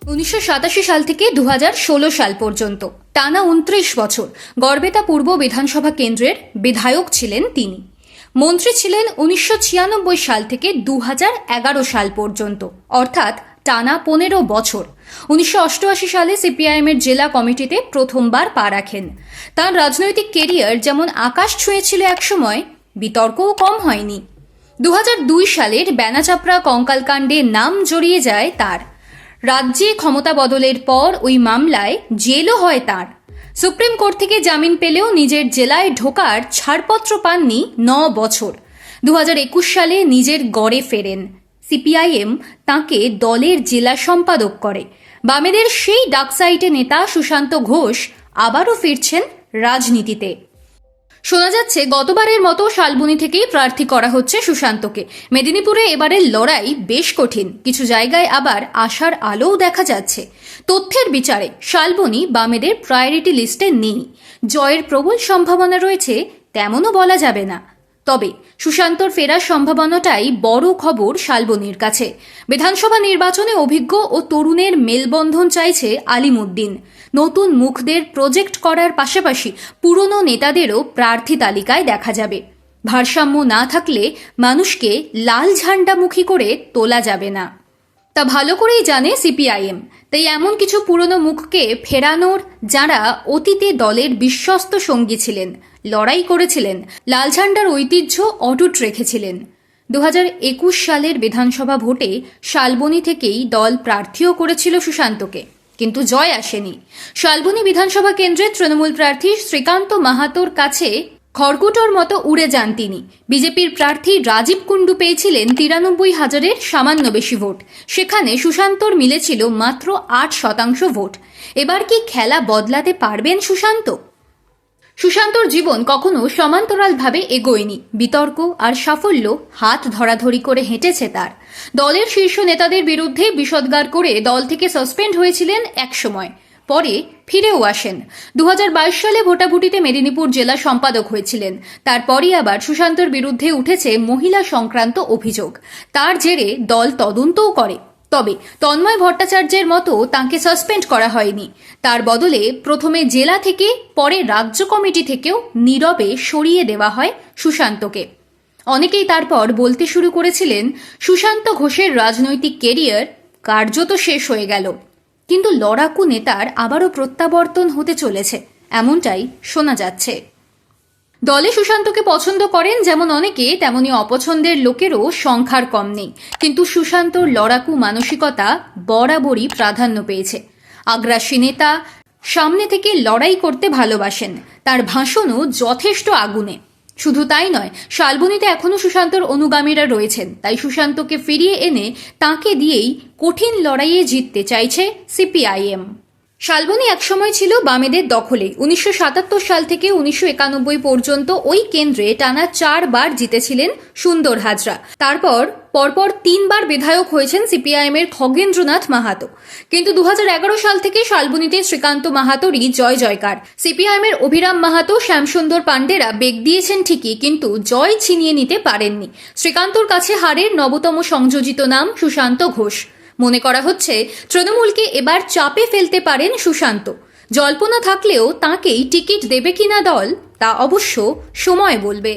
1987 সাল থেকে 2016 সাল পর্যন্ত টানা 29 বছর গড়বেতা পূর্ব বিধানসভা কেন্দ্রের বিধায়ক ছিলেন তিনি। মন্ত্রী ছিলেন 1996 সাল থেকে 2011 সাল পর্যন্ত, অর্থাৎ টানা 15 বছর। 1988 সালে সিপিআইএমের জেলা কমিটিতে প্রথমবার পা রাখেন। তার রাজনৈতিক কেরিয়ার যেমন আকাশ ছুঁয়েছিল একসময়, বিতর্কও কম হয়নি। 2002 সালের বেনাচাপড়া কঙ্কালকাণ্ডে নাম জড়িয়ে যায় তার। রাজ্যে ক্ষমতা বদলের পর ওই মামলায় জেলও হয় তার। সুপ্রিম কোর্ট থেকে জামিন পেলেও নিজের জেলায় ঢোকার ছাড়পত্র পাননি 9 বছর। 2021 সালে নিজের গড়ে ফেরেন। সিপিআইএম তাঁকে দলের জেলা সম্পাদক করে। বামেদের সেই ডাকসাইটে নেতা সুশান্ত ঘোষ আবারও ফিরছেন রাজনীতিতে। শোনা যাচ্ছে গতবারের মতো শালবনী থেকেই প্রার্থী করা হচ্ছে সুশান্তকে। মেদিনীপুরে এবারের লড়াই বেশ কঠিন, কিছু জায়গায় আবার আশার আলোও দেখা যাচ্ছে। তথ্যের বিচারে শালবনী বামেদের প্রায়োরিটি লিস্টে নেই। জয়ের প্রবল সম্ভাবনা রয়েছে তেমনও বলা যাবে না। তবে সুশান্তর ফেরার সম্ভাবনাটাই বড় খবর শালবনীর কাছে। বিধানসভা নির্বাচনে অভিজ্ঞ ও তরুণের মেলবন্ধন চাইছে আলিমুদ্দিন। নতুন মুখদের প্রজেক্ট করার পাশাপাশি পুরনো নেতাদেরও প্রার্থী তালিকায় দেখা যাবে। ভারসাম্য না থাকলে মানুষকে লাল ঝান্ডামুখী করে তোলা যাবে না, তা ভালো করেই জানে সিপিআইএম। তাই এমন কিছু পুরনো মুখকে ফেরানোর, যারা অতীতে দলের বিশ্বস্ত সঙ্গী ছিলেন, লড়াই করেছিলেন, লাল ঝান্ডার ঐতিহ্য অটুট রেখেছিলেন। 2021 সালের বিধানসভা ভোটে শালবনী থেকেই দল প্রার্থীও করেছিল সুশান্তকে, কিন্তু জয় আসেনি। শালবনী বিধানসভা কেন্দ্রে তৃণমূল প্রার্থী শ্রীকান্ত মাহাতোর কাছে খড়কুটোর মতো উড়ে যান তিনি। বিজেপির প্রার্থী রাজীব কুণ্ডু পেয়েছিলেন 93,000-এর সামান্য বেশি ভোট। সেখানে সুশান্তর মিলেছিল মাত্র 8% ভোট। এবার কি খেলা বদলাতে পারবেন সুশান্ত? সুশান্তর জীবন কখনো সমান্তরালভাবে এগোয়নি। বিতর্ক আর সাফল্য হাত ধরাধরি করে হেঁটেছে তার। দলের শীর্ষ নেতাদের বিরুদ্ধে বিষোদ্গার করে দল থেকে সাসপেন্ড হয়েছিলেন একসময়, পরে ফিরেও আসেন। 2022 সালে ভোটাভুটিতে মেদিনীপুর জেলা সম্পাদক হয়েছিলেন। তারপরই আবার সুশান্তর বিরুদ্ধে উঠেছে মহিলা সংক্রান্ত অভিযোগ। তার জেরে দল তদন্তও করে। তবে তন্ময় ভট্টাচার্যের মতো তাঁকে সাসপেন্ড করা হয়নি। তার বদলে প্রথমে জেলা থেকে, পরে রাজ্য কমিটি থেকেও নীরবে সরিয়ে দেওয়া হয় সুশান্তকে। অনেকেই তারপর বলতে শুরু করেছিলেন সুশান্ত ঘোষের রাজনৈতিক কেরিয়ার কার্যত শেষ হয়ে গেল। কিন্তু লড়াকু নেতার আবারও প্রত্যাবর্তন হতে চলেছে, এমনটাই শোনা যাচ্ছে। দলে সুশান্তকে পছন্দ করেন যেমন অনেকে, তেমনি অপছন্দের লোকেরও সংখ্যার কম নেই। কিন্তু সুশান্তর লড়াকু মানসিকতা বরাবরই প্রাধান্য পেয়েছে। আগ্রাসী নেতা, সামনে থেকে লড়াই করতে ভালোবাসেন। তার ভাষণও যথেষ্ট আগুনে। শুধু তাই নয়, শালবনীতে এখনও সুশান্তর অনুগামীরা রয়েছেন। তাই সুশান্তকে ফিরিয়ে এনে তাঁকে দিয়েই কঠিন লড়াইয়ে জিততে চাইছে সিপিআইএম। শালবনী একসময় ছিল বামেদের দখলে। 1977 সাল থেকে 1991 পর্যন্ত ওই কেন্দ্রে টানা 4 বার জিতেছিলেন সুন্দর হাজরা। তারপর পরপর 3 বার বিধায়ক হয়েছেন সিপিআইএমের খগেন্দ্রনাথ মাহাতো। কিন্তু 2011 সাল থেকে শালবনীতে শ্রীকান্ত মাহাতোরই জয় জয়কার। সিপিআইএমের অভিরাম মাহাতো, শ্যামসুন্দর পাণ্ডেরা বেগ দিয়েছেন ঠিকই, কিন্তু জয় ছিনিয়ে নিতে পারেননি। শ্রীকান্তর কাছে হারের নবতম সংযোজিত নাম সুশান্ত ঘোষ। মনে করা হচ্ছে তৃণমূলকে এবার চাপে ফেলতে পারেন সুশান্ত। জল্পনা থাকলেও তাঁকেই টিকিট দেবে কিনা দল, তা অবশ্য সময় বলবে।